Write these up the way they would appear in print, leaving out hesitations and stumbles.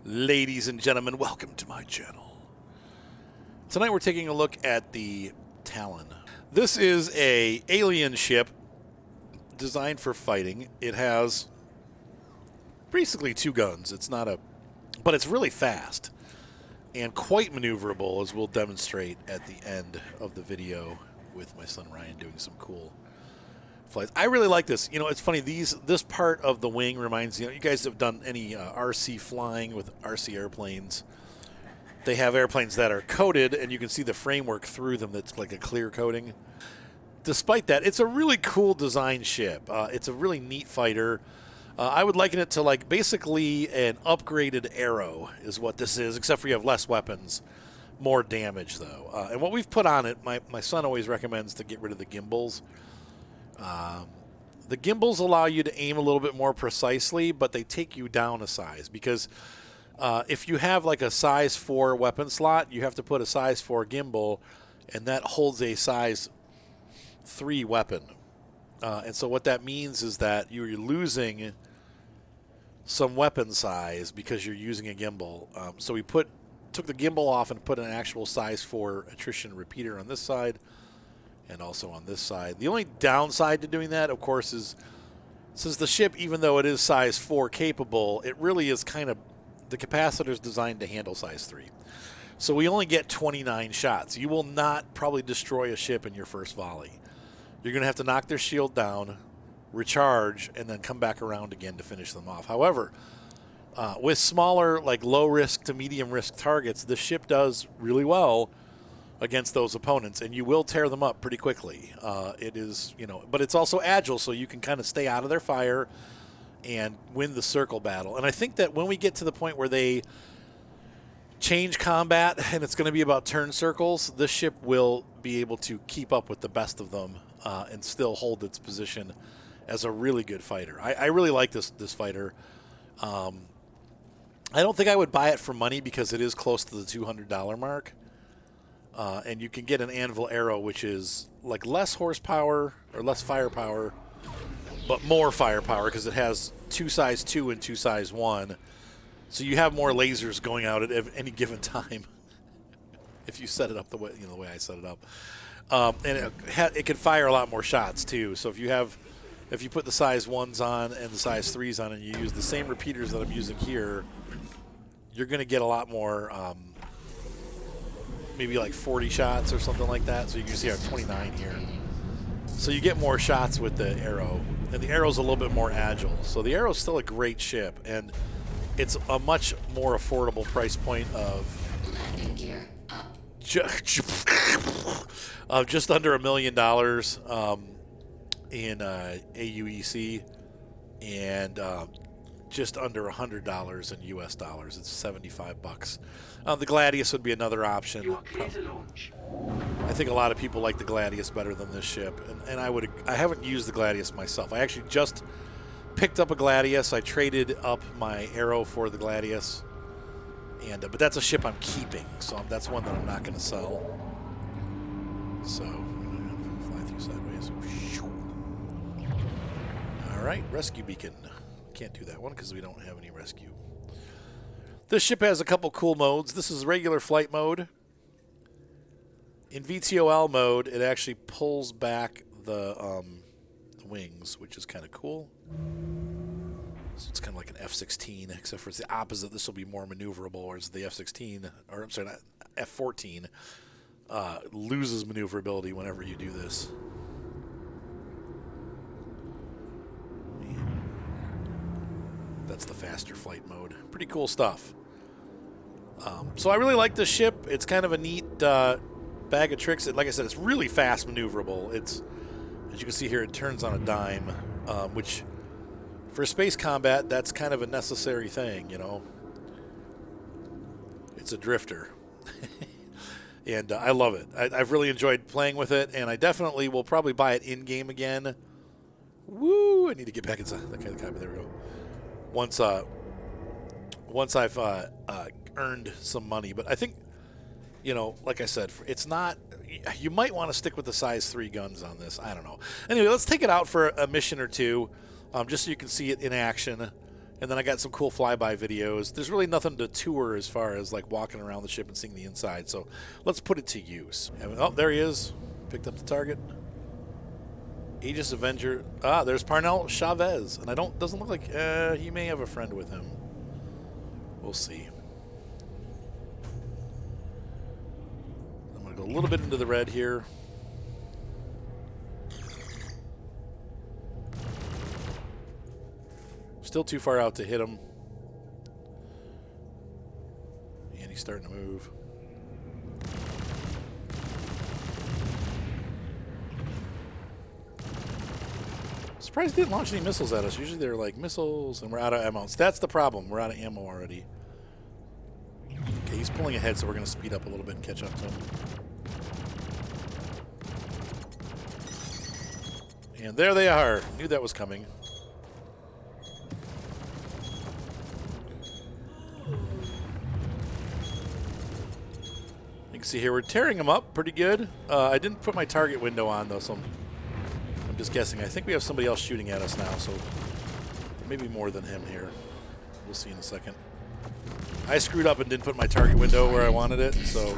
Ladies and gentlemen, welcome to my channel. Tonight we're taking a look at the Talon. This is a alien ship designed for fighting. It has basically two guns. It's not a, but it's really fast and quite maneuverable, as we'll demonstrate at the end of the video with my son Ryan doing some cool flights. I really like this. You know, it's funny, this part of the wing reminds, you guys have done any RC flying with RC airplanes. They have airplanes that are coated, and you can see the framework through them that's like a clear coating. Despite that, it's a really cool design ship. It's a really neat fighter. I would liken it to like basically an upgraded Arrow is what this is, except for you have less weapons, more damage though. And what we've put on it, my son always recommends to get rid of the gimbals. The gimbals allow you to aim a little bit more precisely, but they take you down a size because if you have like a size 4 weapon slot, you have to put a size 4 gimbal, and that holds a size 3 weapon. And so what that means is that you're losing some weapon size because you're using a gimbal. So we took the gimbal off and put an actual size 4 attrition repeater on this side and also on this side. The only downside to doing that, of course, is since the ship, even though it is size 4 capable, it really is kind of, the capacitor is designed to handle size 3. So we only get 29 shots. You will not probably destroy a ship in your first volley. You're going to have to knock their shield down, recharge, and then come back around again to finish them off. However, with smaller, like low-risk to medium-risk targets, the ship does really well against those opponents, and you will tear them up pretty quickly. It is, but it's also agile, so you can kind of stay out of their fire and win the circle battle. And I think that when we get to the point where they change combat and it's going to be about turn circles, this ship will be able to keep up with the best of them and still hold its position as a really good fighter. I really like this fighter. I don't think I would buy it for money because it is close to the $200 mark. And you can get an Anvil Arrow, which is like less horsepower or less firepower, but more firepower because it has 2 size 2 and 2 size 1. So you have more lasers going out at any given time if you set it up the way the way I set it up. And it can fire a lot more shots too. So if you put the size 1s on and the size 3s on, and you use the same repeaters that I'm using here, you're going to get a lot more. Maybe like 40 shots or something like that. So you can see I have 29 here. So you get more shots with the Arrow, and the Arrow's a little bit more agile. So the Arrow's still a great ship, and it's a much more affordable price point of just under $1 million in aUEC, and just under $100 in US dollars. It's 75 bucks. The Gladius would be another option. I think a lot of people like the Gladius better than this ship, and I haven't used the Gladius myself. I actually just picked up a Gladius. I traded up my Arrow for the Gladius, and but that's a ship I'm keeping, so that's one that I'm not going to sell. So I'm gonna fly through sideways. All right, rescue beacon. Can't do that one because we don't have any rescue. This ship has a couple cool modes. This is regular flight mode. In VTOL mode, it actually pulls back the wings, which is kind of cool. So it's kind of like an F-16, except for it's the opposite. This will be more maneuverable, whereas the F-16, or I'm sorry, not F-14, loses maneuverability whenever you do this. That's the faster flight mode. Pretty cool stuff. So I really like this ship. It's kind of a neat bag of tricks. Like I said, it's really fast maneuverable. It's, as you can see here, it turns on a dime, which for space combat, that's kind of a necessary thing, It's a drifter. And I love it. I've really enjoyed playing with it, and I definitely will probably buy it in-game again. Woo! I need to get back inside. Okay, there we go. Once I've earned some money. But I think, like I said, it's not, you might want to stick with the size 3 guns on this. I don't know. Anyway, let's take it out for a mission or two, just so you can see it in action And then I got some cool flyby videos. There's really nothing to tour as far as like walking around the ship and seeing the inside. So let's put it to use. Oh, there he is. Picked up the target. Aegis Avenger. Ah, there's Parnell Chavez. And doesn't look like he may have a friend with him. We'll see. I'm going to go a little bit into the red here. Still too far out to hit him. And he's starting to move. Surprised he didn't launch any missiles at us. Usually they're like missiles and we're out of ammo. So that's the problem. We're out of ammo already. Okay, he's pulling ahead, so we're going to speed up a little bit and catch up to him. And there they are. Knew that was coming. You can see here we're tearing them up pretty good. I didn't put my target window on though, so I'm just guessing. I think we have somebody else shooting at us now, so maybe more than him here. We'll see in a second. I screwed up and didn't put my target window where I wanted it, so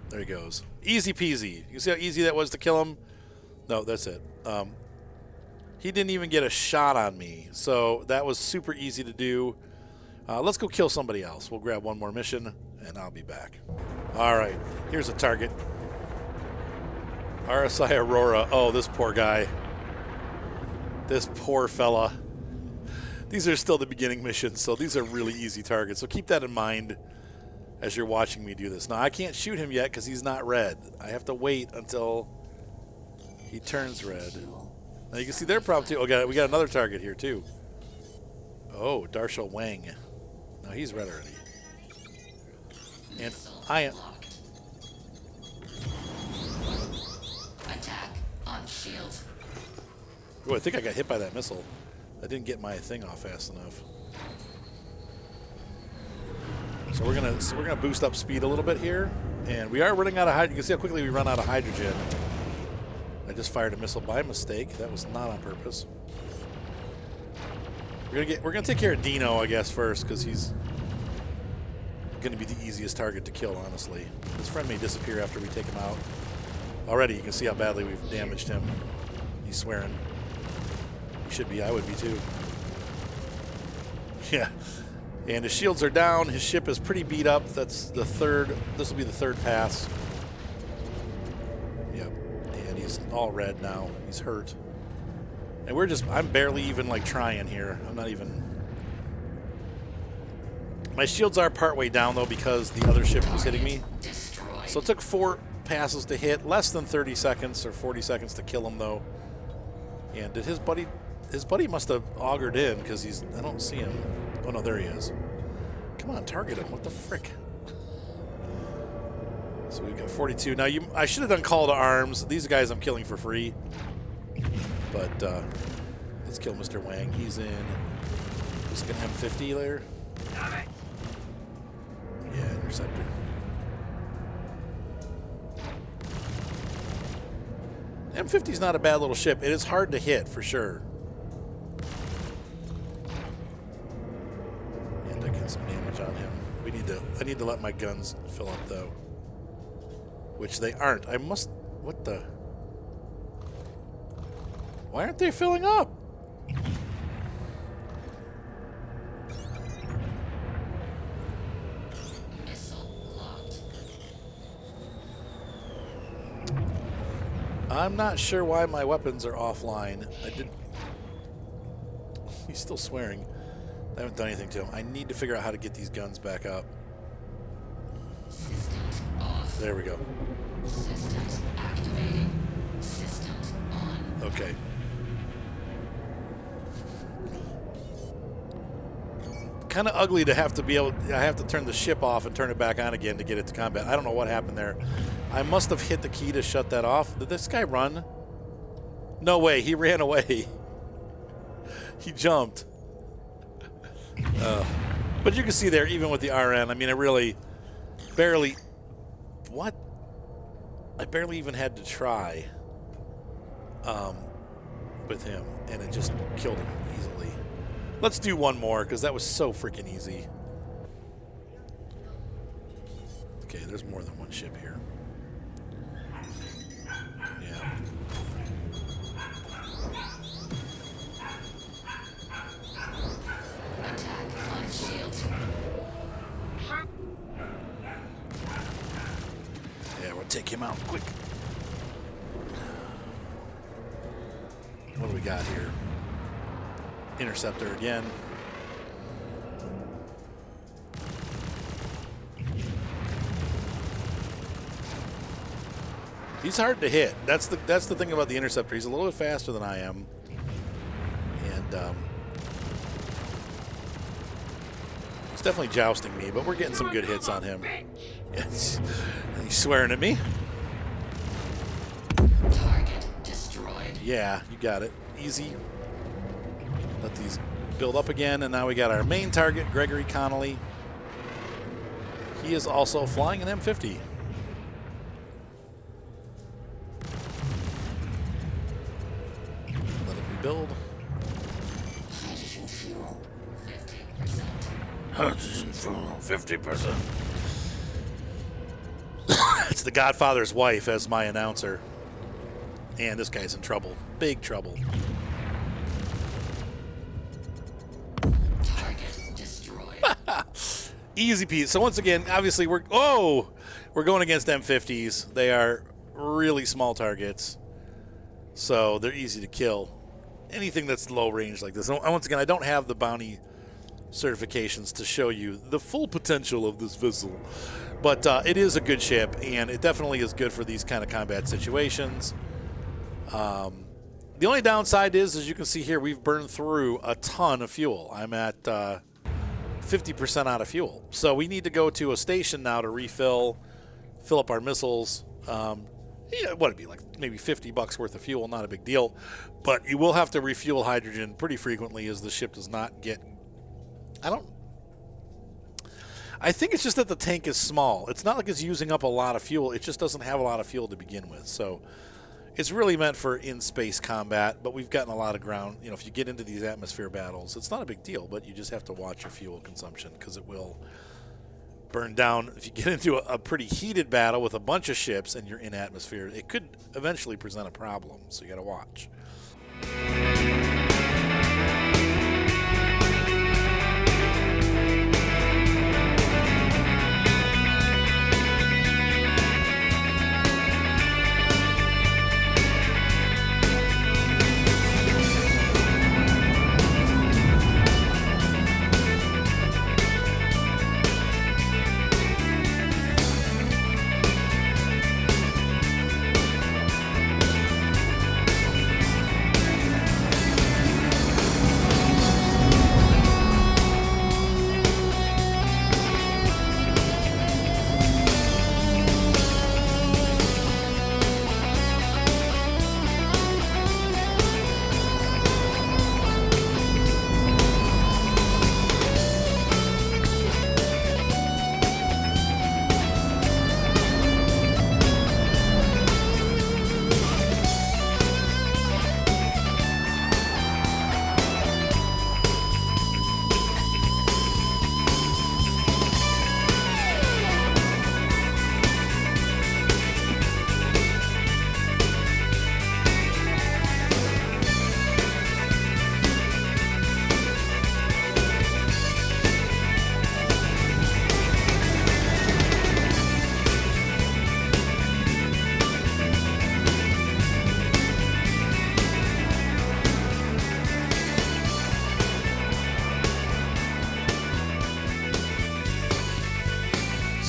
there he goes. Easy peasy. You see how easy that was to kill him? No, that's it. He didn't even get a shot on me, so that was super easy to do. Let's go kill somebody else. We'll grab one more mission, and I'll be back. All right, here's a target. RSI Aurora. Oh, this poor guy. This poor fella. These are still the beginning missions, so these are really easy targets. So keep that in mind as you're watching me do this. Now, I can't shoot him yet because he's not red. I have to wait until he turns red. Now, you can see their problem, too. Oh, we got another target here, too. Oh, Darshel Wang. No, he's red already. And I am... Attack on shield. Oh, I think I got hit by that missile. I didn't get my thing off fast enough. So we're gonna boost up speed a little bit here, and we are running out of hydrogen. You can see how quickly we run out of hydrogen. I just fired a missile by mistake. That was not on purpose. We're gonna take care of Dino, I guess, first, because he's gonna be the easiest target to kill, honestly. His friend may disappear after we take him out. Already, you can see how badly we've damaged him. He's swearing. He should be. I would be too. Yeah. And his shields are down. His ship is pretty beat up. That's the third. This will be the third pass. Yep. And he's all red now. He's hurt. And I'm barely even like trying here. I'm not even. My shields are partway down though because the other ship was hitting me. So it took 4 passes to hit. Less than 30 seconds or 40 seconds to kill him though. And did his buddy must have augured in because I don't see him. Oh no, there he is. Come on, target him. What the frick? So we've got 42. Now I should have done call to arms. These guys I'm killing for free. But let's kill Mr. Wang. He's in. Just gonna M50 there. Yeah, interceptor. M50's not a bad little ship. It is hard to hit for sure. And I get some damage on him. I need to let my guns fill up though. Which they aren't. What the? Why aren't they filling up? I'm not sure why my weapons are offline. He's still swearing. I haven't done anything to him. I need to figure out how to get these guns back up. Systems off. There we go. Systems activating. Systems on. Okay. Kind of ugly to have to be able. I have to turn the ship off and turn it back on again to get it to combat. I don't know what happened there. I must have hit the key to shut that off. Did this guy run? No way. He ran away. He jumped. But you can see there, even with the RN, I mean, I really barely. What? I barely even had to try with him, and it just killed him easily. Let's do one more because that was so freaking easy. Okay, there's more than one ship here. Yeah. Attack on shields. Yeah, we'll take him out quick. What do we got here? Interceptor again. He's hard to hit. That's the thing about the interceptor. He's a little bit faster than I am, and he's definitely jousting me. But we're getting some good hits on him. Yes, he's swearing at me. Target destroyed. Yeah, you got it. Easy. Let these build up again, and now we got our main target, Gregory Connolly. He is also flying an M50. Let it rebuild. Hydrogen fuel. 50%. Hydrogen fuel, 50%. It's the Godfather's wife as my announcer. And this guy's in trouble. Big trouble. Target destroyed. Easy peasy. So once again, obviously we're going against M50s. They are really small targets, so they're easy to kill. Anything that's low range like this. And once again, I don't have the bounty certifications to show you the full potential of this vessel, but it is a good ship, and it definitely is good for these kind of combat situations. The only downside is, as you can see here, we've burned through a ton of fuel. I'm at 50% out of fuel. So we need to go to a station now to fill up our missiles. Yeah, what would it be, like maybe $50 worth of fuel, not a big deal. But you will have to refuel hydrogen pretty frequently, as the ship does not get... I think it's just that the tank is small. It's not like it's using up a lot of fuel. It just doesn't have a lot of fuel to begin with. So it's really meant for in-space combat, but we've gotten a lot of ground. You know, if you get into these atmosphere battles, it's not a big deal, but you just have to watch your fuel consumption because it will burn down. If you get into a pretty heated battle with a bunch of ships and you're in atmosphere, it could eventually present a problem, so you got to watch.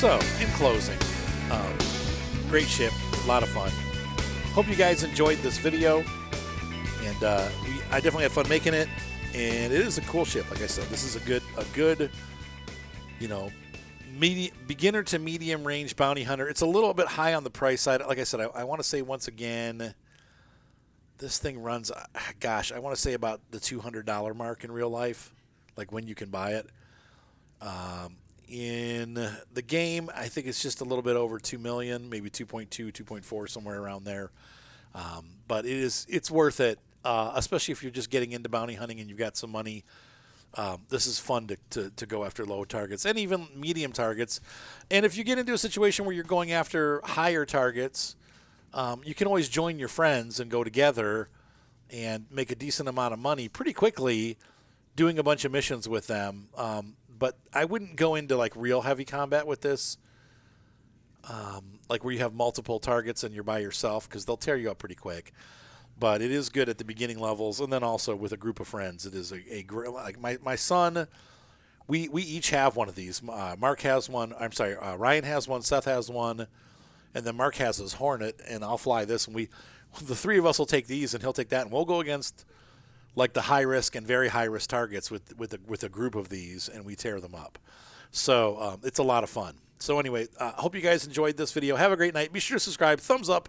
So, in closing, great ship, a lot of fun. Hope you guys enjoyed this video, and I definitely had fun making it. And it is a cool ship, like I said. This is a good, you know, beginner to medium range bounty hunter. It's a little bit high on the price side. Like I said, I want to say once again, this thing runs, gosh, I want to say about the $200 mark in real life, like when you can buy it. In the game, I think it's just a little bit over 2 million, maybe 2.2, 2.4, somewhere around there. But it's worth it, especially if you're just getting into bounty hunting and you've got some money. This is fun to go after low targets and even medium targets. And if you get into a situation where you're going after higher targets, you can always join your friends and go together and make a decent amount of money pretty quickly doing a bunch of missions with them. But I wouldn't go into like real heavy combat with this, like where you have multiple targets and you're by yourself, because they'll tear you up pretty quick. But it is good at the beginning levels, and then also with a group of friends. It is a great, like my son, we each have one of these. Mark has one. I'm sorry, Ryan has one. Seth has one, and then Mark has his Hornet, and I'll fly this. And the three of us will take these, and he'll take that, and we'll go against like the high risk and very high risk targets with a group of these, and we tear them up. So it's a lot of fun. So anyway, hope you guys enjoyed this video. Have a great night. Be sure to subscribe. Thumbs up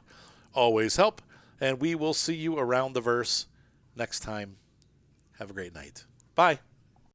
always help. And we will see you around the verse next time. Have a great night. Bye.